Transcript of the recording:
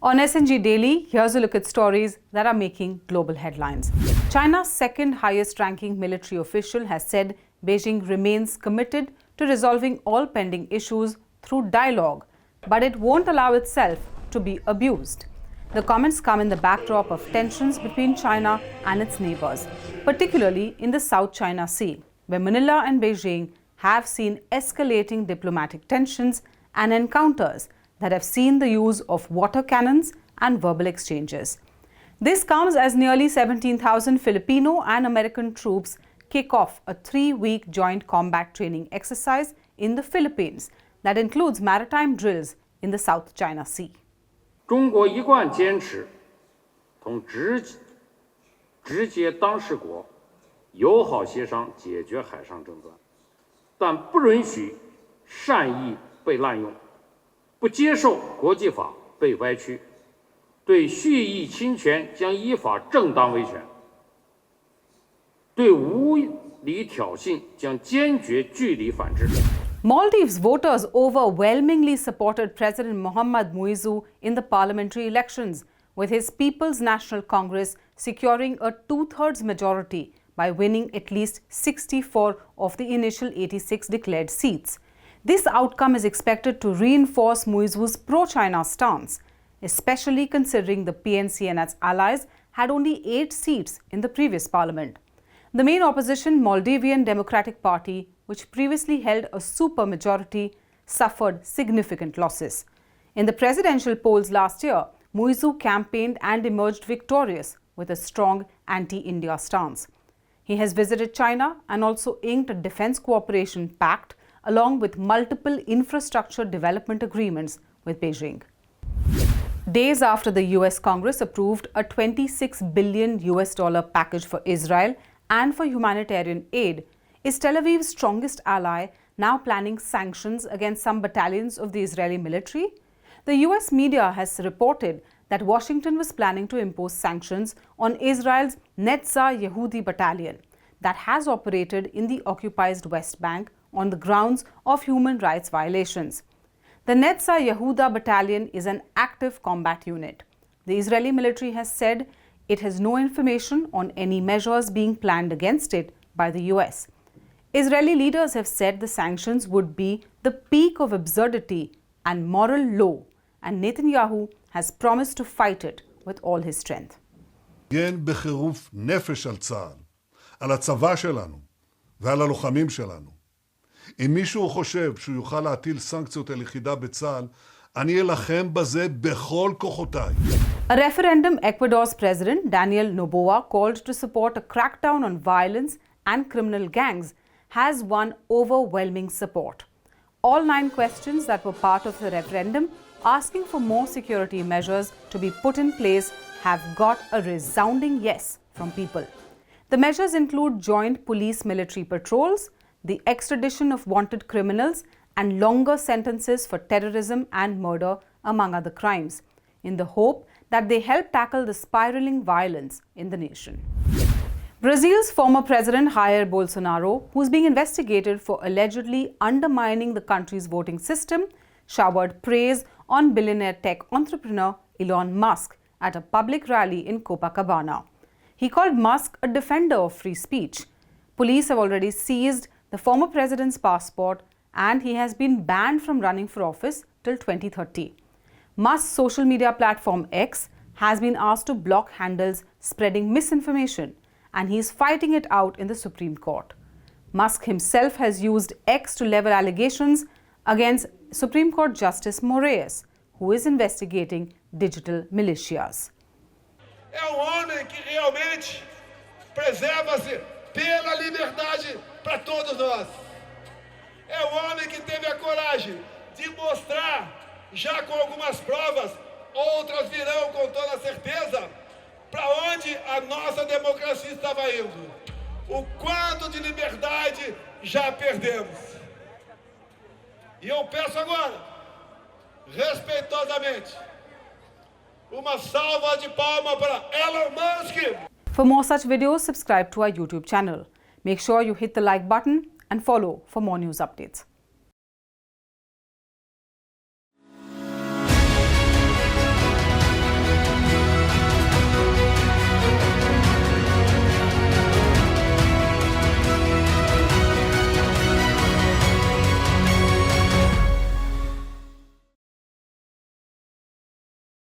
On SNG Daily, here's a look at stories that are making global headlines. China's second highest ranking military official has said Beijing remains committed to resolving all pending issues through dialogue, but it won't allow itself to be abused. The comments come in the backdrop of tensions between China and its neighbours, particularly in the South China Sea, where Manila and Beijing have seen escalating diplomatic tensions and encounters that have seen the use of water cannons and verbal exchanges. This comes as nearly 17,000 Filipino and American troops kick off a 3-week joint combat training exercise in the Philippines that includes maritime drills in the South China Sea. 中国一贯坚持同直接当事国友好协商解决海上争端，但不允许善意被滥用，不接受国际法被歪曲，对蓄意侵权将依法正当维权，对无理挑衅将坚决据理反制。 Maldives voters overwhelmingly supported President Mohamed Muizzu in the parliamentary elections, with his People's National Congress securing a 2/3 majority by winning at least 64 of the initial 86 declared seats. This outcome is expected to reinforce Muizzu's pro-China stance, especially considering the PNC and its allies had only 8 seats in the previous parliament. The main opposition, Maldivian Democratic Party, which previously held a supermajority, suffered significant losses. In the presidential polls last year, Muizzu campaigned and emerged victorious with a strong anti-India stance. He has visited China and also inked a defense cooperation pact along with multiple infrastructure development agreements with Beijing. Days after the US Congress approved a $26 billion package for Israel and for humanitarian aid, is Tel Aviv's strongest ally now planning sanctions against some battalions of the Israeli military? The US media has reported that Washington was planning to impose sanctions on Israel's Netzah Yehudi battalion that has operated in the occupied West Bank on the grounds of human rights violations. The Netzah Yehuda battalion is an active combat unit. The Israeli military has said it has no information on any measures being planned against it by the US. Israeli leaders have said the sanctions would be the peak of absurdity and moral law, and Netanyahu has promised to fight it with all his strength. גן בחירוף נפש על צה"ל, על הצבא שלנו ועל הלוחמים שלנו. אם מישהו חושב שהוא יוכל להטיל סנקציות על יחידה בצה"ל, אני אלחם בזה בכל כוחותיי. A referendum Ecuador's President Daniel Noboa called to support a crackdown on violence and criminal gangs has won overwhelming support. All 9 questions that were part of the referendum asking for more security measures to be put in place have got a resounding yes from people. The measures include joint police-military patrols, the extradition of wanted criminals, and longer sentences for terrorism and murder, among other crimes, in the hope that they help tackle the spiraling violence in the nation. Brazil's former president Jair Bolsonaro, who's being investigated for allegedly undermining the country's voting system, showered praise on billionaire tech entrepreneur Elon Musk at a public rally in Copacabana. He called Musk a defender of free speech. Police have already seized the former president's passport, and he has been banned from running for office till 2030. Musk's social media platform X has been asked to block handles spreading misinformation, and he is fighting it out in the Supreme Court. Musk himself has used X to level allegations against Supreme Court Justice Moraes, who is investigating digital militias. É homem que realmente preserva-se pela liberdade para todos nós. É homem que teve a coragem de mostrar, já com algumas provas, outras virão com toda certeza, para onde a nossa democracia estava indo. O quanto de liberdade já perdemos. E eu peço agora, respeitosamente, uma salva de palmas para Elon Musk. For more such videos, subscribe to our YouTube channel. Make sure you hit the like button and follow for more news updates.